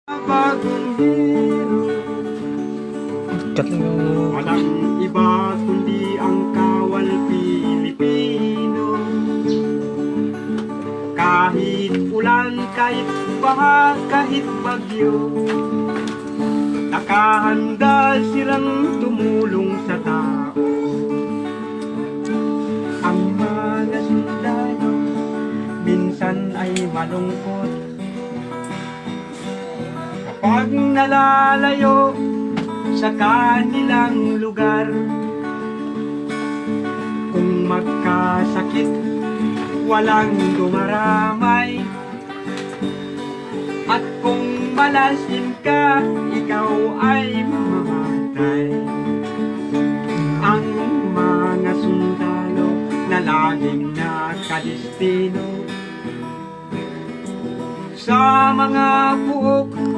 Bagong hero, walang iba kundi ang Kawal Pilipino. Kahit ulan, kahit baha, kahit bagyo, nakahanda silang tumulong sa tao. Ang mga sundalo minsan ay malungkot kapag nalalayo sa kanilang lugar. Kung magkasakit, walang dumaramay, at kung malasin ka, ikaw ay mamamatay. Ang mga sundalo na laging nakadestino sa mga buhok